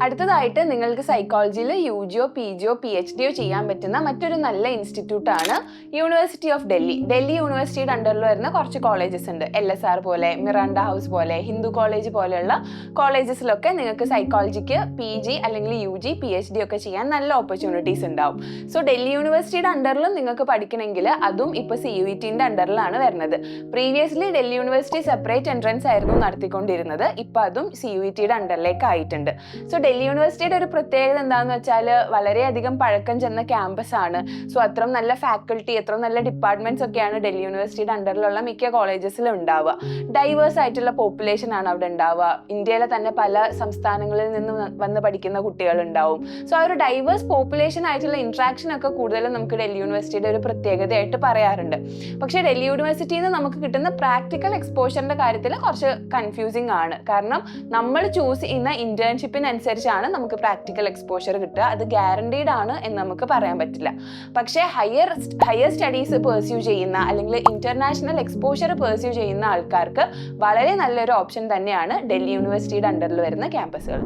അടുത്തതായിട്ട് നിങ്ങൾക്ക് സൈക്കോളജിയിൽ UGയോ PGയോ PhDയോ ചെയ്യാൻ പറ്റുന്ന മറ്റൊരു നല്ല ഇൻസ്റ്റിറ്റ്യൂട്ടാണ് യൂണിവേഴ്സിറ്റി ഓഫ് ഡൽഹി. ഡൽഹി യൂണിവേഴ്സിറ്റിയുടെ അണ്ടറിൽ വരുന്ന കുറച്ച് കോളേജസ് ഉണ്ട്. LSR പോലെ, മിറാണ്ട ഹൗസ് പോലെ, ഹിന്ദു കോളേജ് പോലെയുള്ള കോളേജസിലൊക്കെ നിങ്ങൾക്ക് സൈക്കോളജിക്ക് PG അല്ലെങ്കിൽ UG PhD ഒക്കെ ചെയ്യാൻ നല്ല ഓപ്പർച്യൂണിറ്റീസ് ഉണ്ടാവും. സോ ഡൽഹി യൂണിവേഴ്സിറ്റിയുടെ അണ്ടറിലും നിങ്ങൾക്ക് പഠിക്കണമെങ്കിൽ അതും ഇപ്പോൾ CUETന്റെ അണ്ടറിലാണ് വരുന്നത്. Previously Delhi university separate entrance ആയിരുന്നു നടത്തിക്കൊണ്ടിരുന്നത്. ഇപ്പോൾ അതും CUETയുടെ അണ്ടറിലേക്ക് ആയിട്ടുണ്ട്. സോ ഡൽഹി യൂണിവേഴ്സിറ്റിയുടെ ഒരു പ്രത്യേകത എന്താണെന്ന് വെച്ചാൽ വളരെയധികം പഴക്കം ചെന്ന ക്യാമ്പസ് ആണ്. സോ അത്രയും നല്ല ഫാക്കൽറ്റി, അത്രയും നല്ല ഡിപ്പാർട്ട്മെന്റ്സ് ഒക്കെയാണ് ഡൽഹി യൂണിവേഴ്സിറ്റിയുടെ അണ്ടറിലുള്ള മിക്ക കോളേജസിലും ഉണ്ടാവുക. ഡൈവേഴ്സ് ആയിട്ടുള്ള പോപ്പുലേഷൻ ആണ് അവിടെ ഉണ്ടാവുക. ഇന്ത്യയിലെ തന്നെ പല സംസ്ഥാനങ്ങളിൽ നിന്ന് വന്ന് പഠിക്കുന്ന കുട്ടികൾ ഉണ്ടാവും. സോ ആ ഒരു ഡൈവേഴ്സ് പോപ്പുലേഷൻ ആയിട്ടുള്ള ഇൻട്രാക്ഷൻ ഒക്കെ കൂടുതലും നമുക്ക് ഡൽഹി യൂണിവേഴ്സിറ്റിയുടെ ഒരു പ്രത്യേകതയായിട്ട് പറയാറുണ്ട്. പക്ഷേ ഡൽഹി യൂണിവേഴ്സിറ്റിയിൽ നിന്ന് നമുക്ക് കിട്ടുന്ന പ്രാക്ടിക്കൽ എക്സ്പോഷറിന്റെ കാര്യത്തിൽ കുറച്ച് കൺഫ്യൂസിങ് ആണ്. കാരണം നമ്മൾ ചൂസ് ചെയ്യുന്ന ഇന്റേൺഷിപ്പിനനുസരിച്ചാണ് നമുക്ക് പ്രാക്ടിക്കൽ എക്സ്പോഷർ കിട്ടുക. അത് ഗ്യാരണ്ടീഡ് ആണ് എന്ന് നമുക്ക് പറയാൻ പറ്റില്ല. പക്ഷേ ഹയർ സ്റ്റഡീസ് പെർസ്യൂ ചെയ്യുന്ന അല്ലെങ്കിൽ ഇന്റർനാഷണൽ എക്സ്പോഷർ പെർസ്യൂ ചെയ്യുന്ന ആൾക്കാർക്ക് വളരെ നല്ലൊരു ഓപ്ഷൻ തന്നെയാണ് ഡൽഹി യൂണിവേഴ്സിറ്റിയുടെ അണ്ടറിൽ വരുന്ന ക്യാമ്പസുകൾ.